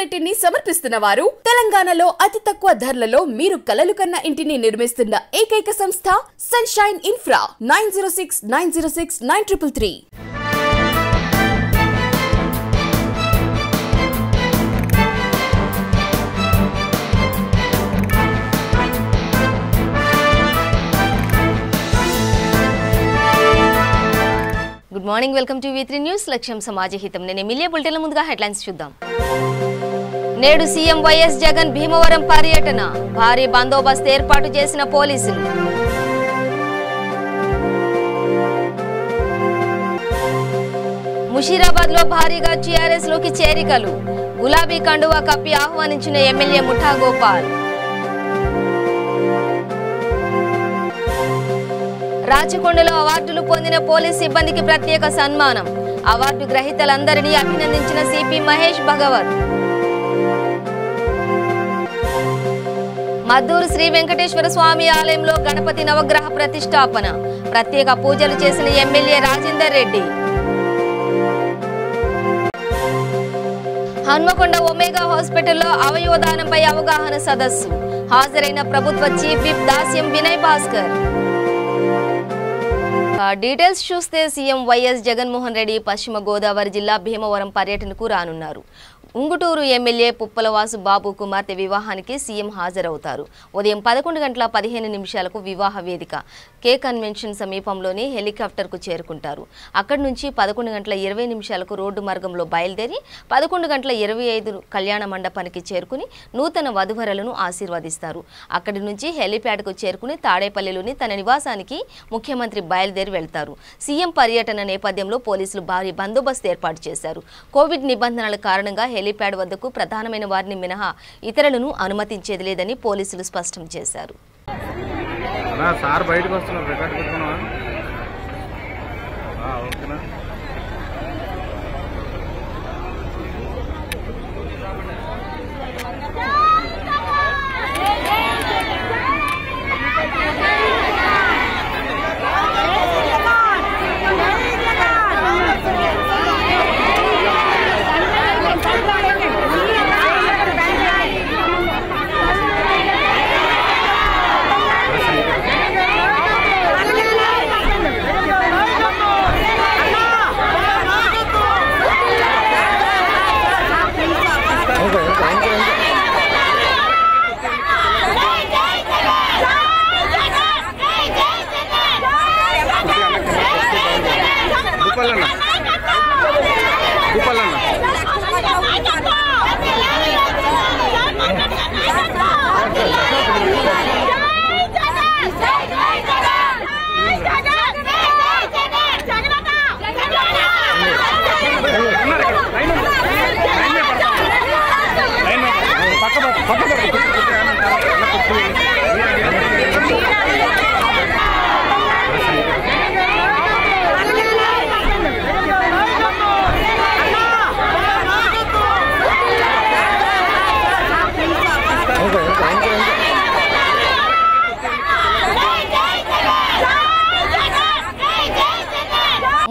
Unit ని సమర్పిస్తున్న వారు తెలంగాణలో అతి తక్కువ ధరలలో మీరు కలలు కన్న ఇంటిని నిర్మిస్తున్న ఏకైక సంస్థ sunshine infra 9069069333. Good morning, welcome to V3 news. లక్ష్యం సమాజహితం. నేను ఎమ్మెల్యే బులెటిన్ల ముందుగా హెడ్లైన్స్ చూద్దాం. నేడు సీఎం వైఎస్ జగన్ భీమవరం పర్యటన, భారీ బందోబస్తు ఏర్పాటు చేసిన పోలీసులు. ముషీరాబాద్ లో భారీగా టీఆర్ఎస్ లోకి చేరికలు, గులాబీ కండువా కప్పి ఆహ్వానించిన ఎమ్మెల్యే ముఠా గోపాల్. రాచకొండలో అవార్డులు పొందిన పోలీస్ సిబ్బందికి ప్రత్యేక సన్మానం, అవార్డు గ్రహీతలందరినీ అభినందించిన సిపి మహేష్ భగవత్. మద్దూరు శ్రీ వెంకటేశ్వర స్వామి ఆలయంలో గణపతి నవగ్రహ ప్రతిష్టాపన, ప్రత్యేక పూజలు చేసిన ఎమ్మెల్యే రాజేందర్ రెడ్డి. హన్మకొండ ఒమేగా హాస్పిటల్లో అవయవదానంపై అవగాహన సదస్సు, హాజరైన ప్రభుత్వ చీఫ్ విప్ దాస్యం వినయ్ భాస్కర్. డీటెయిల్స్ చూస్తే సీఎం వైఎస్ జగన్మోహన్ రెడ్డి పశ్చిమ గోదావరి జిల్లా భీమవరం పర్యటనకు రానున్నారు. ఉంగుటూరు ఎమ్మెల్యే పుప్పలవాసు బాబు కుమార్తె వివాహానికి సీఎం హాజరవుతారు. ఉదయం 11:15 వివాహ వేదిక కే కన్వెన్షన్ సమీపంలోని హెలికాప్టర్కు చేరుకుంటారు. అక్కడి నుంచి 11:20 రోడ్డు మార్గంలో బయలుదేరి 11:25 కళ్యాణ మండపానికి చేరుకుని నూతన వధువరులను ఆశీర్వదిస్తారు. అక్కడి నుంచి హెలిప్యాడ్కు చేరుకుని తాడేపల్లిలోని తన నివాసానికి ముఖ్యమంత్రి బయలుదేరి వెళ్తారు. సీఎం పర్యటన నేపథ్యంలో పోలీసులు భారీ బందోబస్తు ఏర్పాటు చేశారు. కోవిడ్ నిబంధనల కారణంగా హెలిప్యాడ్ వద్దకు ప్రధానమైన వారిని మినహా ఇతరులను అనుమతించేది లేదని పోలీసులు స్పష్టం చేశారు.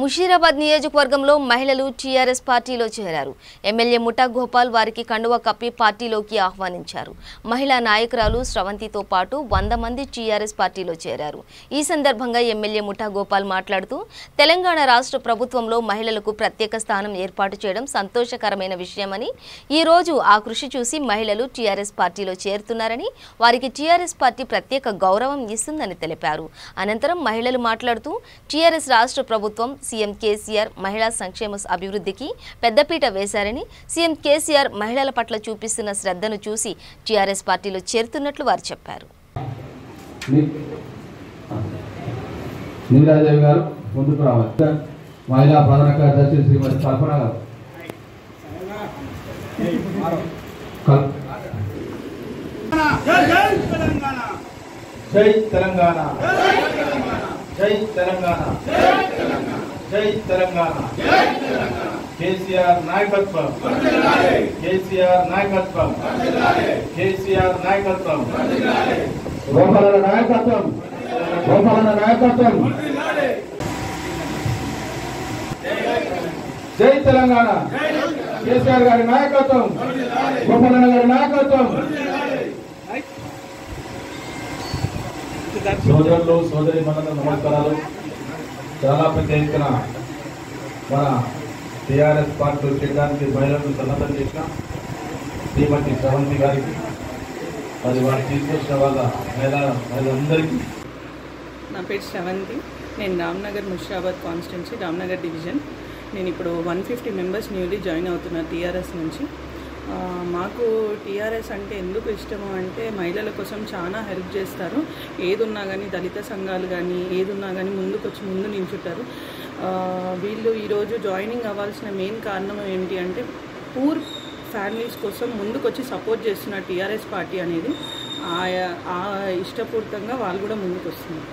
ముషీరాబాద్ నియోజకవర్గంలో మహిళలు టీఆర్ఎస్ పార్టీలో చేరారు. ఎమ్మెల్యే ముఠా గోపాల్ వారికి కండువా కప్పి పార్టీలోకి ఆహ్వానించారు. మహిళా నాయకురాలు స్రవంతితో పాటు 100 మంది టీఆర్ఎస్ పార్టీలో చేరారు. ఈ సందర్భంగా ఎమ్మెల్యే ముఠా గోపాల్ మాట్లాడుతూ తెలంగాణ రాష్ట్ర ప్రభుత్వంలో మహిళలకు ప్రత్యేక స్థానం ఏర్పాటు చేయడం సంతోషకరమైన విషయమని, ఈ రోజు ఆ కృషి చూసి మహిళలు టీఆర్ఎస్ పార్టీలో చేరుతున్నారని, వారికి టీఆర్ఎస్ పార్టీ ప్రత్యేక గౌరవం ఇస్తుందని తెలిపారు. అనంతరం మహిళలు మాట్లాడుతూ టీఆర్ఎస్ రాష్ట్ర ప్రభుత్వం సీఎం కేసీఆర్ మహిళా సంక్షేమ అభివృద్ధికి పెద్దపీట వేశారని, సీఎం కేసీఆర్ మహిళల పట్ల చూపిస్తున్న శ్రద్ధను చూసి టీఆర్ఎస్ పార్టీలో చేరుతున్నట్లు వారు చెప్పారు. జై తెలంగాణ, జై తెలంగాణ, జై తెలంగాణ. కేసీఆర్ నాయకత్వం, కేసీఆర్ నాయకత్వం, కేసీఆర్ నాయకత్వం, గోపాలన నాయకత్వం, గోపాలన నాయకత్వం. జై తెలంగాణ, కేసీఆర్ గారి నాయకత్వం, గోపాలన్న గారి నాయకత్వం. సోదరులు సోదరి మనందరూ నమస్కారాలు. చాలా పెద్ద ఎత్తున మన టీఆర్ఎస్ పార్టీ చేయడానికి మహిళలను సన్నద్ధం చేసిన శ్రీమతి శ్రవంతి గారికి, మరి వారు తీసుకొచ్చిన వాళ్ళ మహిళలందరికీ. నా పేరు శ్రవంతి. నేను రామ్నగర్ ముషిరాబాద్ కాన్స్టిట్యున్సీ రామ్నగర్ డివిజన్. నేను ఇప్పుడు 150 మెంబర్స్ న్యూలీ జాయిన్ అవుతున్నా టీఆర్ఎస్ నుంచి. మాకు టీఆర్ఎస్ అంటే ఎందుకు ఇష్టము అంటే మహిళల కోసం చాలా హెల్ప్ చేస్తారు. ఏదున్నా కానీ దళిత సంఘాలు కానీ ఏదున్నా కానీ ముందుకొచ్చి ముందు నిల్చుంటారు. వీళ్ళు ఈరోజు జాయినింగ్ అవ్వాల్సిన మెయిన్ కారణం ఏంటి అంటే పూర్ ఫ్యామిలీస్ కోసం ముందుకొచ్చి సపోర్ట్ చేస్తున్న టీఆర్ఎస్ పార్టీ అనేది ఇష్టపూర్వకంగా వాళ్ళు కూడా ముందుకు వస్తున్నారు.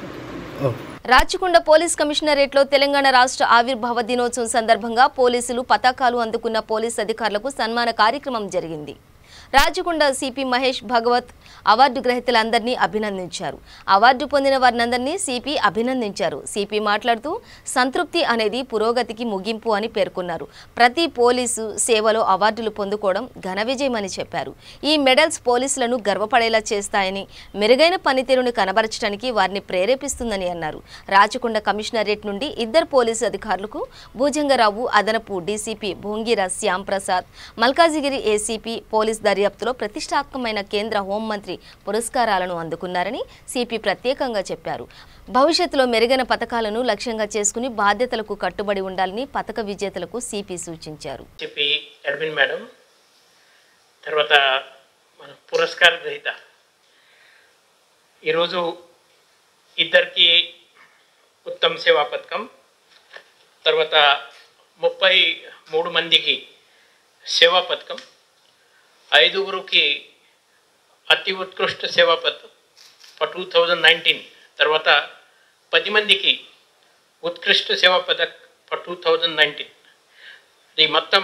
రాచకొండ పోలీస్ కమిషనరేట్లో తెలంగాణ రాష్ట్ర ఆవిర్భావ దినోత్సవం సందర్భంగా పోలీసులు పతాకాలు అందుకున్న పోలీస్ అధికారులకు సన్మాన కార్యక్రమం జరిగింది. రాచకొండ సిపి మహేష్ భగవత్ అవార్డు గ్రహీతలందరినీ అభినందించారు. అవార్డు పొందిన వారినందరినీ సిపి అభినందించారు. సిపి మాట్లాడుతూ సంతృప్తి అనేది పురోగతికి ముగింపు అని పేర్కొన్నారు. ప్రతి పోలీసు సేవలో అవార్డులు పొందుకోవడం ఘన విజయమని చెప్పారు. ఈ మెడల్స్ పోలీసులను గర్వపడేలా చేస్తాయని, మెరుగైన పనితీరును కనబరచడానికి వారిని ప్రేరేపిస్తుందని అన్నారు. రాచకొండ కమిషనరేట్ నుండి 2 పోలీసు అధికారులకు భుజంగరావు, అదనపు DCP Bhongira Shyamprasad, Malkajgiri ACP police దర్యాప్తులో ప్రతిష్టాత్మకమైన కేంద్ర హోంమంత్రి పురస్కారాలను అందుకున్నారని సిపి ప్రత్యేకంగా చెప్పారు. భవిష్యత్తులో మెరుగైన పథకాలను లక్ష్యంగా చేసుకుని బాధ్యతలకు కట్టుబడి ఉండాలని పథక విజేతలకు సిపి సూచించారు. సిపి అడ్మిన్ మేడం, తర్వాత మన పురస్కార గ్రహీత ఈరోజు ఇద్దరికి ఉత్తమ సేవా పథకం, తర్వాత 33 మందికి సేవా పథకం, 5గురికి అతి ఉత్కృష్ట సేవా పథకం ఫర్ 2019, తర్వాత 10 మందికి ఉత్కృష్ట సేవా పథక్ ఫర్ 2019. ఈ మొత్తం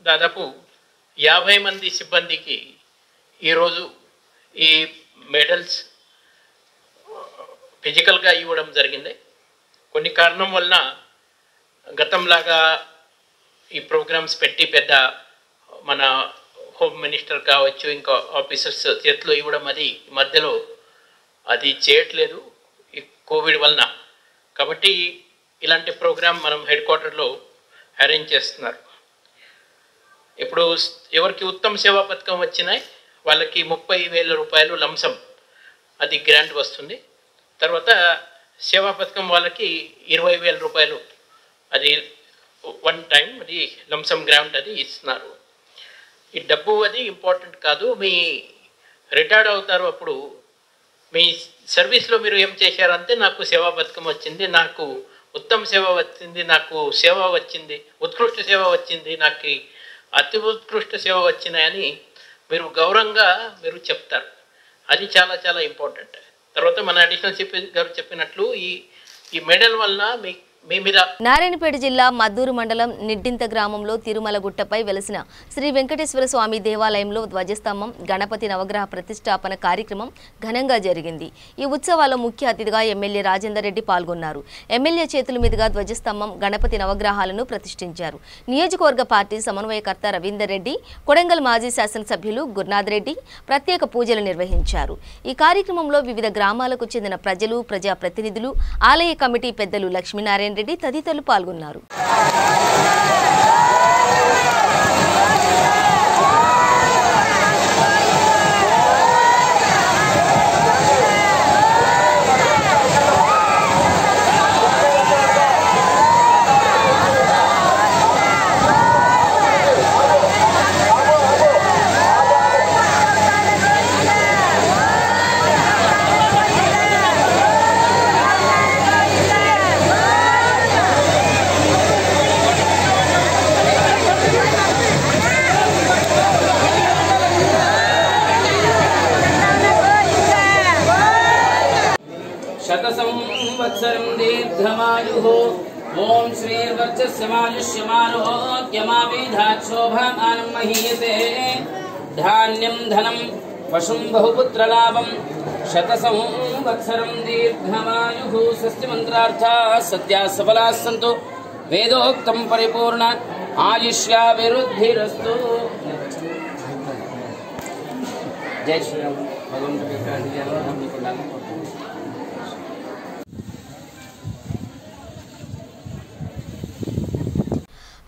దాదాపు 50 మంది సిబ్బందికి ఈరోజు ఈ మెడల్స్ ఫిజికల్గా ఇవ్వడం జరిగింది. కొన్ని కారణం వలన గతంలాగా ఈ ప్రోగ్రామ్స్ పెట్టి పెద్ద మన హోమ్ మినిస్టర్ కావచ్చు, ఇంకా ఆఫీసర్స్ చేతిలో ఇవ్వడం అది మధ్యలో అది చేయట్లేదు ఈ కోవిడ్ వలన. కాబట్టి ఇలాంటి ప్రోగ్రామ్ మనం హెడ్ క్వార్టర్లో అరేంజ్ చేస్తున్నారు. ఇప్పుడు ఎవరికి ఉత్తమ సేవా పథకం వచ్చినాయి వాళ్ళకి 30,000 రూపాయలు లంసం అది గ్రాంట్ వస్తుంది. తర్వాత సేవా పథకం వాళ్ళకి 20,000 రూపాయలు అది వన్ టైం అది లంసం గ్రాంట్ అది ఇస్తున్నారు. ఈ డబ్బు అది ఇంపార్టెంట్ కాదు. మీ రిటైర్డ్ అవుతారు, అప్పుడు మీ సర్వీస్లో మీరు ఏం చేశారంటే నాకు సేవా పథకం వచ్చింది, నాకు ఉత్తమ సేవ వచ్చింది, నాకు సేవ వచ్చింది, ఉత్కృష్ట సేవ వచ్చింది, నాకు అతి ఉత్కృష్ట సేవ వచ్చినాయని మీరు గౌరవంగా మీరు చెప్తారు. అది చాలా చాలా ఇంపార్టెంట్. తర్వాత మన అడిషనల్ సిపి గారు చెప్పినట్లు ఈ మెడల్ వలన నారాయణపేట జిల్లా మద్దూరు మండలం నిడ్డింత గ్రామంలో తిరుమలగుట్టపై వెలసిన శ్రీ వెంకటేశ్వర స్వామి దేవాలయంలో ధ్వజస్తంభం, గణపతి నవగ్రహ ప్రతిష్టాపన కార్యక్రమం ఘనంగా జరిగింది. ఈ ఉత్సవాల్లో ముఖ్య అతిథిగా ఎమ్మెల్యే రాజేందర్ రెడ్డి పాల్గొన్నారు. ఎమ్మెల్యే చేతుల మీదుగా ధ్వజస్తంభం, గణపతి నవగ్రహాలను ప్రతిష్ఠించారు. నియోజకవర్గ పార్టీ సమన్వయకర్త రవీందర్ రెడ్డి, కొడంగల్ మాజీ శాసనసభ్యులు గురునాథ్ రెడ్డి ప్రత్యేక పూజలు నిర్వహించారు. ఈ కార్యక్రమంలో వివిధ గ్రామాలకు చెందిన ప్రజలు, ప్రజాప్రతినిధులు, ఆలయ కమిటీ పెద్దలు లక్ష్మీనారాయణ రెడ్డి తదితరులు పాల్గొన్నారు. शतसंवत्सरं दीर्घमायुः ओम श्रीर्वर्चस्यमायुष्यमारोग्यमाभिधाक्षोभामानं महीयते धान्यं धनं पशुं बहुपुत्रलाभं शतसंवत्सरं दीर्घमायुः स्वस्तिमन्त्रार्थाः सत्याः सफलाः सन्तु वेदोक्तं परिपूर्ण आयुष्याभिवृद्धिरस्तु। జై శ్రీరామ్. భగవంతుడి యొక్క విజయాలను నమ్ముకుంటాను.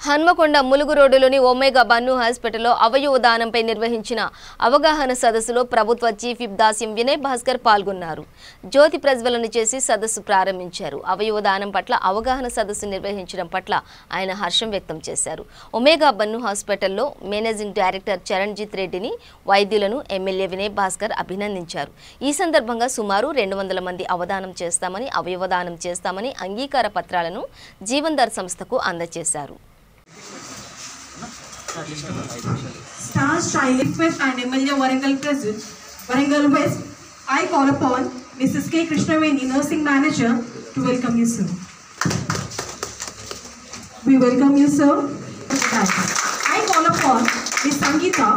హన్మకొండ ములుగు రోడ్డులోని ఒమేగా బన్ను హాస్పిటల్లో అవయవ దానంపై నిర్వహించిన అవగాహన సదస్సులో ప్రభుత్వ చీఫ్ విప్ దాస్యం వినయ్ భాస్కర్ పాల్గొన్నారు. జ్యోతి ప్రజ్వలన చేసి సదస్సు ప్రారంభించారు. అవయవ దానం పట్ల అవగాహన సదస్సు నిర్వహించడం పట్ల ఆయన హర్షం వ్యక్తం చేశారు. ఒమేగా బన్ను హాస్పిటల్లో మేనేజింగ్ డైరెక్టర్ చరణ్జిత్ రెడ్డిని, వైద్యులను ఎమ్మెల్యే వినయ్ భాస్కర్ అభినందించారు. ఈ సందర్భంగా సుమారు 200 మంది అవదానం చేస్తామని, అవయవదానం చేస్తామని అంగీకార పత్రాలను జీవన్దార్ సంస్థకు అందజేశారు. Star Stylist and MLA Warangal Present, Warangal West, I call upon Mrs. K. Krishnaveni, Nursing Manager, to welcome you, sir. We welcome you, sir. I call upon Ms. Sangeeta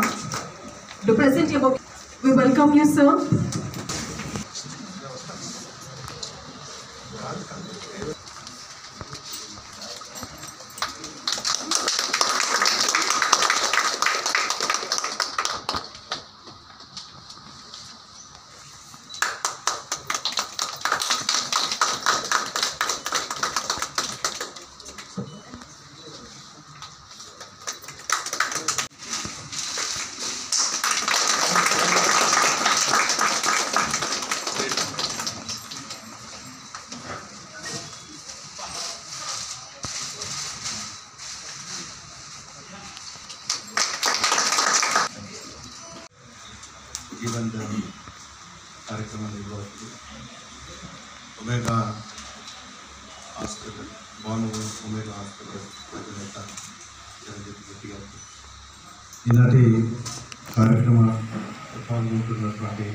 to present your book. We welcome you, sir. Jeevandan కార్యక్రమం నిర్వహిస్తూ Omega hospital బాను Omega hospital అధినేత చరణ్జిత్ రెడ్డి గారికి, ఈనాటి కార్యక్రమ పాల్గొంటున్నటువంటి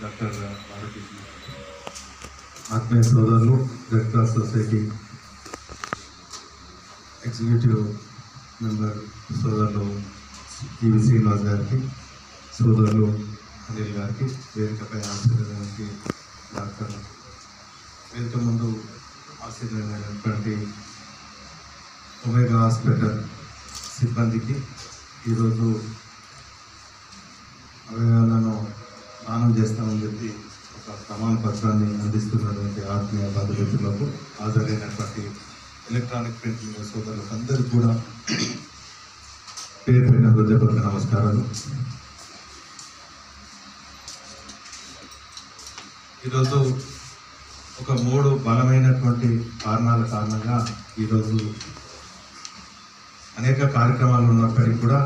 doctor భారతీయ ఆత్మీయ సోదరులు, red cross society executive member సోదరులు ఈవి శ్రీనివాస్ గారికి, సోదరులు అనిల్ గారికి, వేదికపై ఆశీర్వదించి డాక్టర్ వేదిక ముందు ఆశీర్వదించినటువంటి ఒమేగా హాస్పిటల్ సిబ్బందికి ఈరోజు అవయవాలను దానం చేస్తామని చెప్పి ఒక ప్రమాణ పత్రాన్ని అందిస్తున్నటువంటి ఆత్మీయ బాధ్యతలకు హాజరైనటువంటి ఎలక్ట్రానిక్ ప్రింట్ మీడియా సోదరులకు అందరికీ కూడా పేరు పెట్టిన హృదయపూర్వక నమస్కారాలు. ఈరోజు ఒక 3 బలమైనటువంటి కారణాల కారణంగా ఈరోజు అనేక కార్యక్రమాలు ఉన్నప్పటికీ కూడా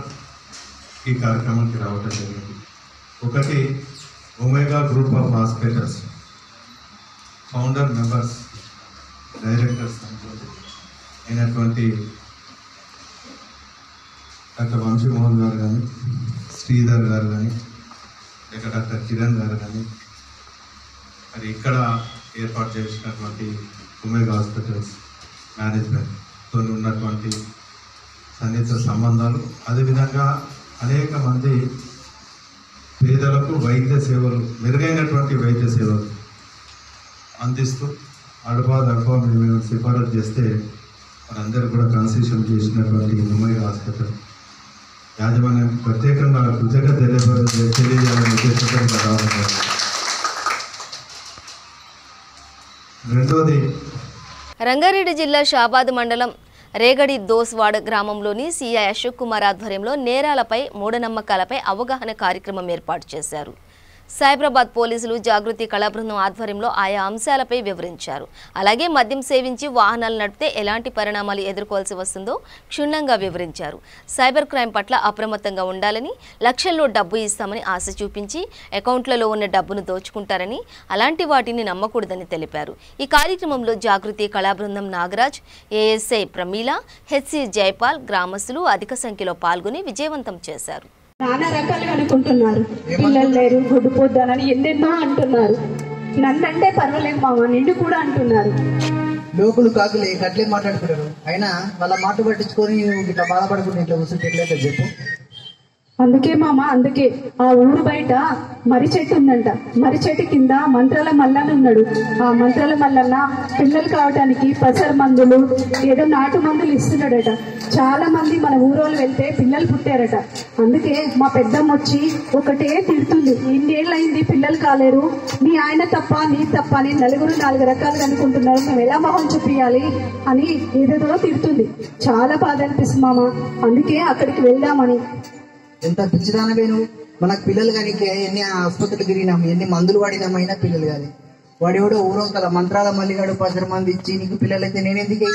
ఈ కార్యక్రమానికి రావటం జరిగింది. ఒకటి, omega group of hospitals founder members, directors అయినటువంటి డాక్టర్ వంశీమోహన్ గారు కానీ, శ్రీధర్ గారు కానీ, లేక డాక్టర్ కిరణ్ గారు కానీ, మరి ఇక్కడ ఏర్పాటు చేసినటువంటి ఒమేగా హాస్పిటల్స్ మేనేజ్మెంట్తో ఉన్నటువంటి సన్నిహిత సంబంధాలు, అదేవిధంగా అనేక మంది పేదలకు వైద్య సేవలు, మెరుగైనటువంటి వైద్య సేవలు అందిస్తూ అడపా మేము సిఫారసు చేస్తే మనందరూ కూడా కన్సెషన్ చేసినటువంటి ఒమేగా హాస్పిటల్ యాజమాన్యానికి ప్రత్యేకంగా కృతజ్ఞత తెలియజేయాలని ఉద్దేశంతో రావడం. రెండోది, రంగారెడ్డి జిల్లా షాబాద్ మండలం రేగడి దోస్వాడ్ గ్రామంలోని సిఐ అశోక్ కుమార్ ఆధ్వర్యంలో నేరాలపై, మూఢనమ్మకాలపై అవగాహన కార్యక్రమం ఏర్పాటు చేశారు. సైబరాబాద్ పోలీసులు జాగృతి కళాబృందం ఆధ్వర్యంలో ఆయా అంశాలపై వివరించారు. అలాగే మద్యం సేవించి వాహనాలు నడిపితే ఎలాంటి పరిణామాలు ఎదుర్కోవాల్సి వస్తుందో క్షుణ్ణంగా వివరించారు. సైబర్ క్రైమ్ పట్ల అప్రమత్తంగా ఉండాలని, లక్షల్లో డబ్బు ఇస్తామని ఆశ చూపించి అకౌంట్లలో ఉన్న డబ్బును దోచుకుంటారని, అలాంటి వాటిని నమ్మకూడదని తెలిపారు. ఈ కార్యక్రమంలో జాగృతి కళాబృందం నాగరాజ్, ఏఎస్ఐ ప్రమీల, హెచ్సి జైపాల్, గ్రామస్తులు అధిక సంఖ్యలో పాల్గొని విజయవంతం చేశారు. నానా రకాలుగా అనుకుంటున్నారు. పిల్లలు లేరు, గుడ్డుపోద్దానని ఎన్నెన్నో అంటున్నారు. నన్నంటే పర్వాలేదు మామ, నిండు కూడా అంటున్నారు. లోకులు కాకులు అట్లే మాట్లాడుకుంటారు. అయినా వాళ్ళ మాట పట్టించుకొని ఇట్లా బాధపడుకుంటే ఇట్లా కూర్చుంటే ఎట్లయితే చెప్పు. అందుకే మామ, అందుకే ఆ ఊరు బయట మర్రి చెట్టు ఉందంట. మర్రి చెట్టు కింద మంత్రాల మల్లన్న ఉన్నాడు. ఆ మంత్రాల మల్లన్న పిల్లలు కావటానికి పసర మందులు, ఏదో నాటు మందులు ఇస్తున్నాడట. చాలా మంది మన ఊరోళ్ళు వెళ్తే పిల్లలు పుట్టారట. అందుకే మా పెద్దమ్మ వచ్చి ఒకటే తిడుతుంది, ఇన్నేళ్ళయింది పిల్లలు కాలేరు, నీ ఆయన తప్ప నీ తప్ప అని నలుగురు నాలుగు రకాలుగా అనుకుంటున్నారు, మేము ఎలా మొహం చూపించాలి అని ఏదేదో తిడుతుంది. చాలా బాధ అనిపిస్తుంది మామ. అందుకే అక్కడికి వెళ్దామని. ఎంత పిచ్చిదానవే నువ్వు. మనకు పిల్లలు కానీ ఎన్ని ఆసుపత్రులు తిరిగినాం, ఎన్ని మందులు వాడినామైనా పిల్లలు కానీ. వాడు ఎవడో ఊరొంకల మంత్రాల మల్లిగాడు 10 మంది ఇచ్చి నీకు పిల్లలైతే నేనెందుకు?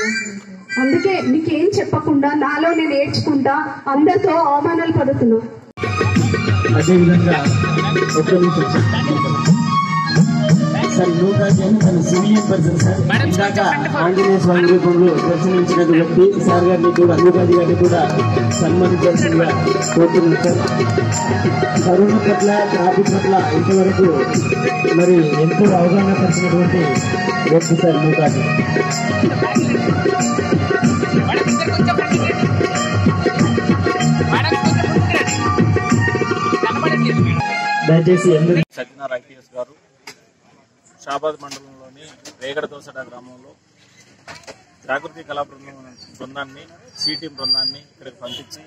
అందుకే నీకేం చెప్పకుండా నాలో నేను ఏడ్చుకుంటా అందరితో అవమానాలు పడుతున్నా. అదేవిధంగా సార్ నూకాజీ అని తన సివిలియన్ పర్సన్ సార్ ఇందాక ఆంజనేయ స్వామి రూపంలో దర్శనించినటువంటి సార్ గారిని కూడా నూకాజీ గారిని కూడా సన్మానించాల్సిందిగా కోరుతున్నాం సార్. కరోనా పట్ల ట్రాఫిక్ పట్ల ఇంతవరకు మరి ఎంతో అవగాహన పరిచినటువంటి వ్యక్తి సార్ నూకాజీ. దయచేసి సత్యనారాయణ ఐపీఎస్ గారు షాబాద్ మండలంలోని రేగడదోసడ గ్రామంలో జాగృతి కళా బృందాన్ని సిటీం బృందాన్ని ఇక్కడికి పంపించి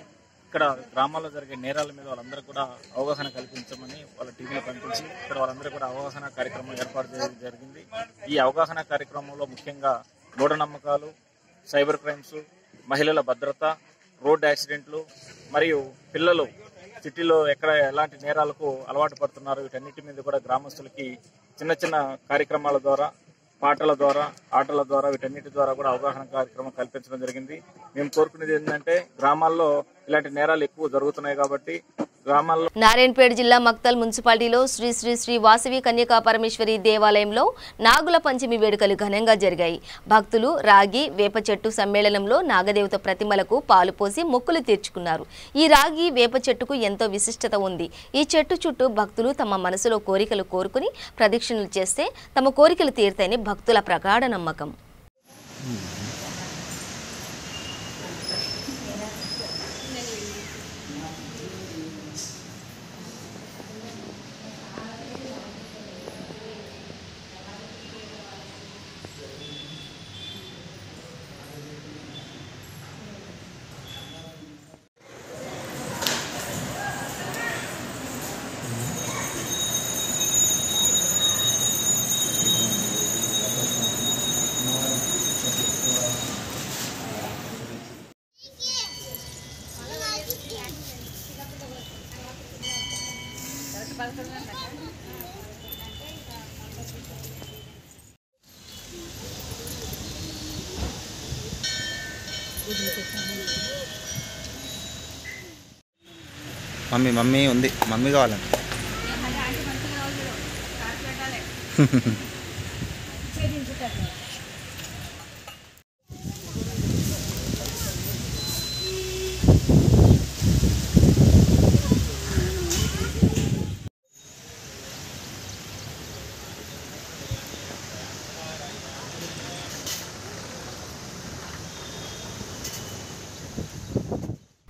ఇక్కడ గ్రామాల్లో జరిగే నేరాల మీద వాళ్ళందరూ కూడా అవగాహన కల్పించమని వాళ్ళ టీంలో పంపించి ఇక్కడ వాళ్ళందరూ కూడా అవగాహన కార్యక్రమం ఏర్పాటు చేయడం జరిగింది. ఈ అవగాహన కార్యక్రమంలో ముఖ్యంగా మూఢనమ్మకాలు, సైబర్ క్రైమ్స్, మహిళల భద్రత, రోడ్ యాక్సిడెంట్లు మరియు పిల్లలు సిటీలో ఎక్కడ ఎలాంటి నేరాలకు అలవాటు పడుతున్నారు, వీటన్నిటి మీద కూడా గ్రామస్తులకి చిన్న చిన్న కార్యక్రమాల ద్వారా, పాటల ద్వారా, ఆటల ద్వారా, వీటన్నిటి ద్వారా కూడా అవగాహన కార్యక్రమం కల్పించడం జరిగింది. మేము కోరుకునేది ఏంటంటే గ్రామాల్లో ఇలాంటి నేరాలు ఎక్కువ జరుగుతున్నాయి కాబట్టి గ్రామాల్లో. నారాయణపేట జిల్లా మక్తల్ మున్సిపాలిటీలో శ్రీ శ్రీ శ్రీ వాసవి కన్యకా పరమేశ్వరి దేవాలయంలో నాగుల పంచమి వేడుకలు ఘనంగా జరిగాయి. భక్తులు రాగి వేప చెట్టు సమ్మేళనంలో నాగదేవత ప్రతిమలకు పాలు పోసి మొక్కులు తీర్చుకున్నారు. ఈ రాగి వేప చెట్టుకు ఎంతో విశిష్టత ఉంది. ఈ చెట్టు చుట్టూ భక్తులు తమ మనసులో కోరికలు కోరుకుని ప్రదక్షిణలు చేస్తే తమ కోరికలు తీరుతాయని భక్తుల ప్రగాఢ నమ్మకం. మమ్మీ ఉంది, మమ్మీ కావాలండి.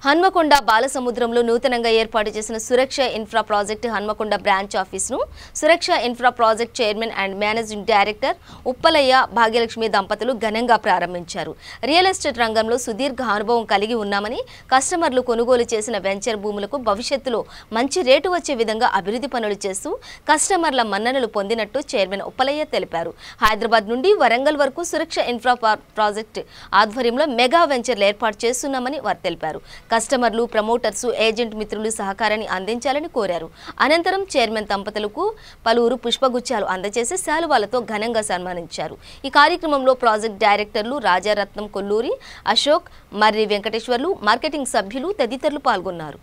హన్మకొండ బాలసముద్రంలో నూతనంగా ఏర్పాటు చేసిన Suraksha infra project Hanmakonda branch ఆఫీసును Suraksha infra project chairman and managing director Uppalaiah Bhagyalakshmi దంపతులు ఘనంగా ప్రారంభించారు. రియల్ ఎస్టేట్ రంగంలో సుదీర్ఘ అనుభవం కలిగి ఉన్నామని, కస్టమర్లు కొనుగోలు చేసిన వెంచర్ భూములకు భవిష్యత్తులో మంచి రేటు వచ్చే విధంగా అభివృద్ధి పనులు చేస్తూ కస్టమర్ల మన్ననలు పొందినట్టు చైర్మన్ ఉప్పలయ్య తెలిపారు. హైదరాబాద్ నుండి వరంగల్ వరకు సురక్ష ఇన్ఫ్రా ప్రాజెక్ట్ ఆధ్వర్యంలో మెగా వెంచర్లు ఏర్పాటు చేస్తున్నామని వారు తెలిపారు. కస్టమర్లు, ప్రమోటర్స్, ఏజెంట్ మిత్రులు సహకారాన్ని అందించాలని కోరారు. అనంతరం చైర్మన్ దంపతులకు పలువురు పుష్పగుచ్చాలు అందజేసి శాలువాలతో ఘనంగా సన్మానించారు. ఈ కార్యక్రమంలో ప్రాజెక్ట్ డైరెక్టర్లు రాజారత్నం కొల్లూరి, అశోక్, మర్రి వెంకటేశ్వర్లు, మార్కెటింగ్ సభ్యులు తదితరులు పాల్గొన్నారు.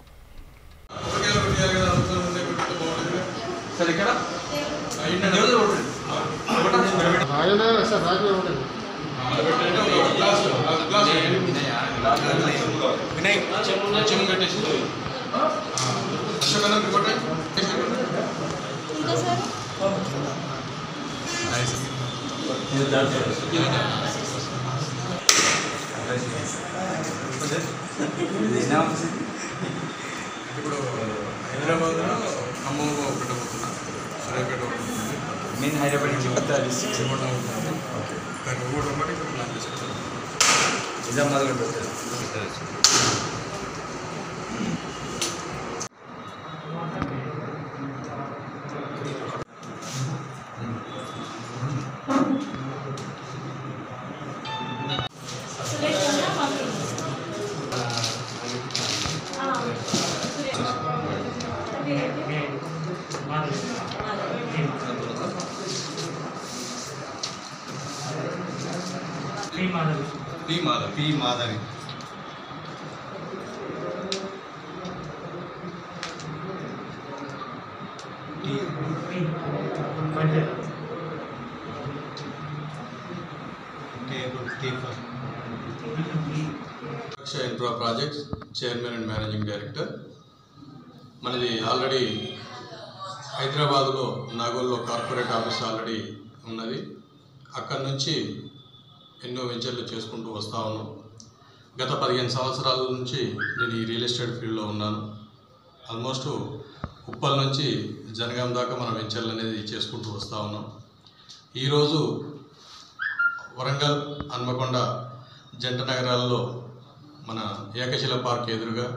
ఇప్పుడు హైదరాబాద్లో ఖమ్మంలో ఒకటి అవుతున్నా, సూర్యాపేట ఒకటి ఉంటుంది. మెయిన్ హైదరాబాద్ నుంచి కొత్త డిస్ట్రిక్ట్స్ కూడా ఉంటుంది. ఓకే, దాన్ని ఒకటి ఒకటి ఇక్కడ ప్లాన్ చేసుకుంటాం. నిజామాబాద్ కూడా వస్తుంది. P Madhavi. Infra projects chairman and managing director. మనది ఆల్రెడీ హైదరాబాద్లో నాగోల్లో కార్పొరేట్ ఆఫీస్ ఆల్రెడీ ఉన్నది. అక్కడి నుంచి ఎన్నో వెంచర్లు చేసుకుంటూ వస్తూ ఉన్నాం. గత 15 సంవత్సరాల నుంచి నేను ఈ రియల్ ఎస్టేట్ ఫీల్డ్లో ఉన్నాను. ఆల్మోస్ట్ ఉప్పల్ నుంచి జనగాం దాకా మన వెంచర్లు అనేది చేసుకుంటూ వస్తూ ఉన్నాం. ఈరోజు వరంగల్, హన్మకొండ జంట నగరాల్లో మన ఏకశిల పార్క్ ఎదురుగా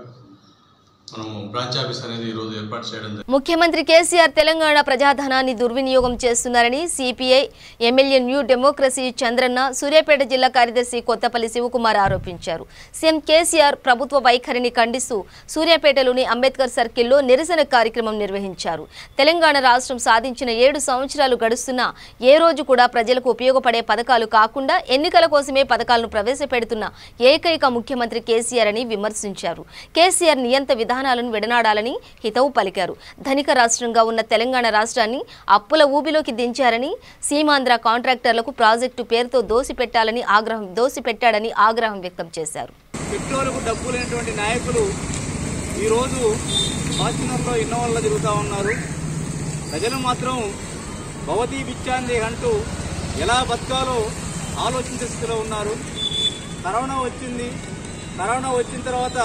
మనము బ్రాంచ్ ఆఫీస్ అనేది ఈరోజు ఏర్పాటు చేయడం జరిగింది. ముఖ్యమంత్రి కేసీఆర్ తెలంగాణ ప్రజాధనాన్ని దుర్వినియోగం చేస్తున్నారని CPI MLA new democracy Chandranna, Suryapet జిల్లా కార్యదర్శి కొత్తపల్లి శివకుమార్ ఆరోపించారు. సీఎం కేసీఆర్ ప్రభుత్వ వైఖరిని ఖండిస్తూ సూర్యాపేటలోని అంబేద్కర్ సర్కిల్లో నిరసన కార్యక్రమం నిర్వహించారు. తెలంగాణ రాష్ట్రం సాధించిన 7 సంవత్సరాలు గడుస్తున్నా ఏ రోజు కూడా ప్రజలకు ఉపయోగపడే పథకాలు కాకుండా ఎన్నికల కోసమే పథకాలను ప్రవేశపెడుతున్న ఏకైక ముఖ్యమంత్రి కేసీఆర్ అని విమర్శించారు. కేసీఆర్ నియంత విధానాలను విడనాడాలని హితవు పలికారు. ధనిక రాష్ట్రంగా ఉన్న తెలంగాణ రాష్ట్రాన్ని అప్పుల ఊబిలోకి దించారని, సీమాంధ్ర కాంట్రాక్టర్లకు ప్రాజెక్టు పేరుతో దోసిపెట్టాడని ఆగ్రహం వ్యక్తం చేశారు. పెట్రోలకు డబ్బు లేనటువంటి నాయకులు ఈరోజు వాచినంలో ఇన్నోవల్ల తిరుగుతూ ఉన్నారు. ప్రజలు మాత్రం భవతీ బిచ్చాంది అంటూ ఎలా బతకాలో ఆలోచించే స్థితిలో ఉన్నారు. కరోనా వచ్చింది. కరోనా వచ్చిన తర్వాత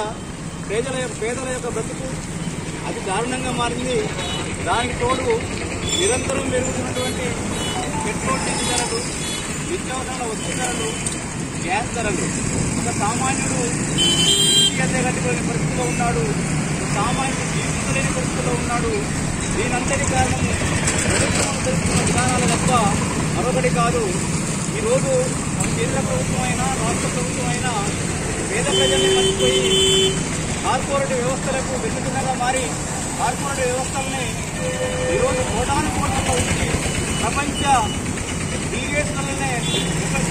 పేదల యొక్క బ్రతుకు అతి దారుణంగా మారింది. దానికి తోడు నిరంతరం పెరుగుతున్నటువంటి పెట్రోల్ డీజిల్ ధరలు, నిత్యావసరాల వస్తు ధరలు, గ్యాస్ ధరలు. ఒక సామాన్యుడు ఇంటికైతే కట్టుకోలేని పరిస్థితిలో ఉన్నాడు. సామాన్యుడు జీవించలేని పరిస్థితిలో ఉన్నాడు. దీనంతటి కారణం ప్రభుత్వం తెలుస్తున్న విధానాలు తప్ప మరొకటి కాదు. ఈరోజు కేంద్ర ప్రభుత్వం అయినా రాష్ట్ర ప్రభుత్వం అయినా పేద ప్రజల్ని మర్చిపోయి కార్పొరేట్ వ్యవస్థలకు వెన్నుదన్నుగా మారి కార్పొరేట్ వ్యవస్థల్ని ఈరోజు కోటాను కోట్లలో ఉంచి ప్రపంచ బిలియనీర్స్లనే,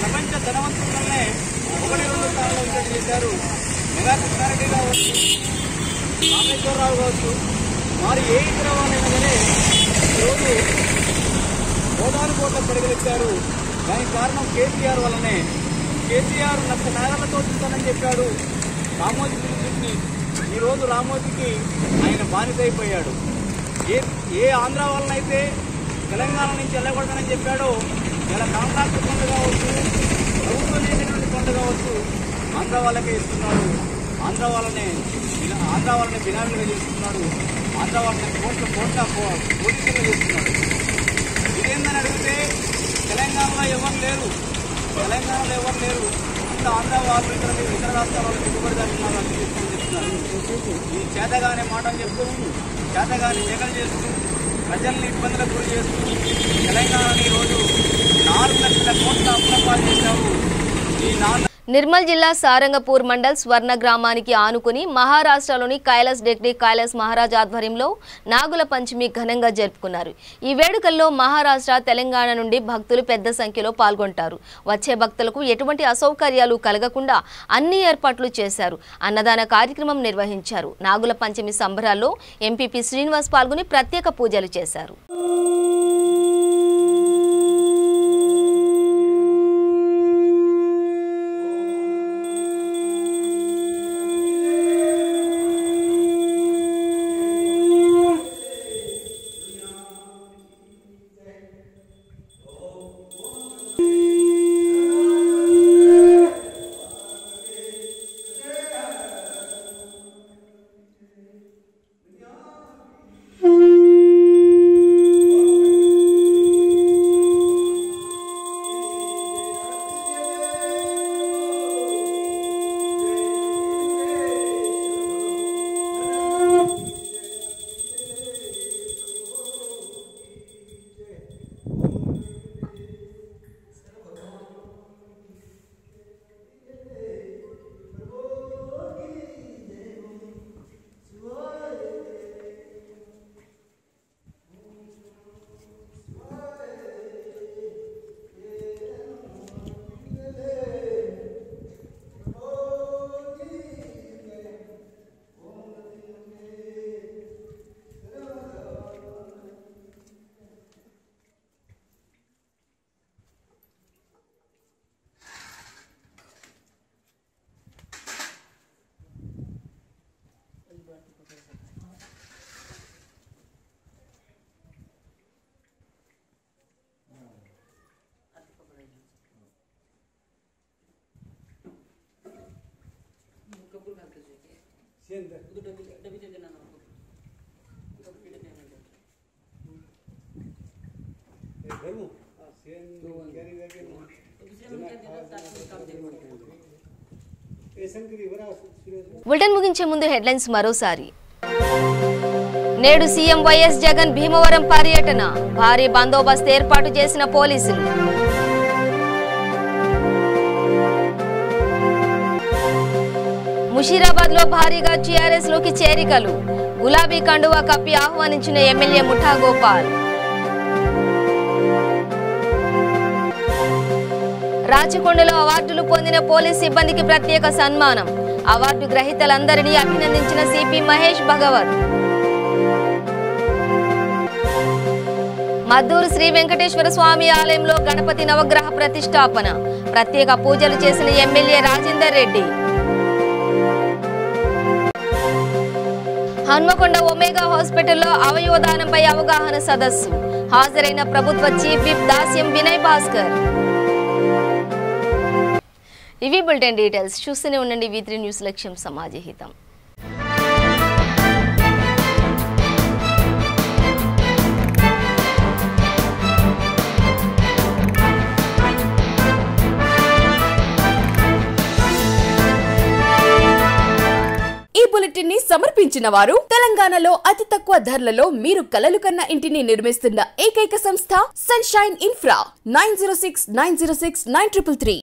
ప్రపంచ ధనవంతులనే 1-2 స్థానంలో ఉంచేట్టు చేశారు. మెగా కృష్ణారెడ్డి కావచ్చు, రామేశ్వరరావు కావచ్చు, వారు ఏ ఇతర వాళ్ళైనా సరే ఈరోజు కోటాను కోట్ల పెరగలిచ్చారు. దానికి కారణం కేసీఆర్ వల్లనే. కేసీఆర్ లక్ష నాగలతో చూస్తానని చెప్పాడు రామోజీ ఫిలింని. ఈరోజు రామోజీకి ఆయన బానిస అయిపోయాడు. ఏ ఆంధ్ర వాళ్ళనైతే తెలంగాణ నుంచి వెళ్ళకూడదని చెప్పాడో ఇలా కాంట్రాక్ట్ ఫండ్ కావచ్చు, ప్రభుత్వం చేసినటువంటి ఫండ్ కావచ్చు, ఆంధ్ర వాళ్ళకే ఇస్తున్నాడు. ఆంధ్ర వాళ్ళని బినామీలుగా చేస్తున్నాడు. ఆంధ్ర వాళ్ళని కోట్ల పోలీసులుగా చేస్తున్నాడు. ఇదేందని అడిగితే తెలంగాణలో ఎవరు లేరు. అంతా ఆంధ్ర వాళ్ళు ఇతర రాష్ట్రాల వాళ్ళు దిగుబడి దాటున్నారు అని చెప్తున్నారు. ఈ చేతగానే మాటలు చెప్తూ, చేతగాని జగన్ చేస్తూ, ప్రజల్ని ఇబ్బందులకు గురి చేస్తూ తెలంగాణని ఈరోజు 4 లక్షల కోట్ల అప్పులపాలు చేశావు. ఈ 4 నిర్మల్ జిల్లా సారంగపూర్ మండల్ స్వర్ణ గ్రామానికి ఆనుకుని మహారాష్ట్రలోని కైలాస్ డెక్డి కైలాస్ మహారాజ్ ఆధ్వర్యంలో నాగుల పంచమి ఘనంగా జరుపుకున్నారు. ఈ వేడుకల్లో మహారాష్ట్ర, తెలంగాణ నుండి భక్తులు పెద్ద సంఖ్యలో పాల్గొంటారు. వచ్చే భక్తులకు ఎటువంటి అసౌకర్యాలు కలగకుండా అన్ని ఏర్పాట్లు చేశారు. అన్నదాన కార్యక్రమం నిర్వహించారు. నాగుల పంచమి సంబరాల్లో ఎంపీపీ శ్రీనివాస్ పాల్గొని ప్రత్యేక పూజలు చేశారు. బులెటిన్ ముగించే ముందు హెడ్లైన్స్ మరోసారి. నేడు సీఎం వైఎస్ జగన్ భీమవరం పర్యటన, భారీ బందోబస్తు ఏర్పాటు చేసిన పోలీసులు. ముషీరాబాద్ లో భారీగా టీఆర్ఎస్ లోకి చేరికలు, గులాబీ కండువా కప్పి ఆహ్వానించిన ఎమ్మెల్యే ముఠా గోపాల్. రాచకొండలో అవార్డులు పొందిన పోలీస్ సిబ్బందికి ప్రత్యేక సన్మానం, అవార్డు గ్రహీతలందరినీ అభినందించిన సిపి మహేష్ భగవత్. మద్దూరు శ్రీ వెంకటేశ్వర స్వామి ఆలయంలో గణపతి నవగ్రహ ప్రతిష్టాపన, ప్రత్యేక పూజలు చేసిన ఎమ్మెల్యే రాజేందర్ రెడ్డి. హన్మకొండ ఒమేగా హాస్పిటల్లో అవయవదానంపై అవగాహన సదస్సు, హాజరైన ప్రభుత్వ చీఫ్ విప్ దాస్యం వినయ్ భాస్కర్. ఇవి బులెటిన్ డీటెయిల్స్. చూస్తూనే ఉండండి V3 న్యూస్, లక్ష్యం సమాజహితం. ఈ బులెటిన్ ని సమర్పించిన వారు తెలంగాణలో అతి తక్కువ ధరలలో మీరు కలలు కన్న ఇంటిని నిర్మిస్తున్న ఏకైక సంస్థ సన్షైన్ ఇన్ఫ్రా. 9069069333.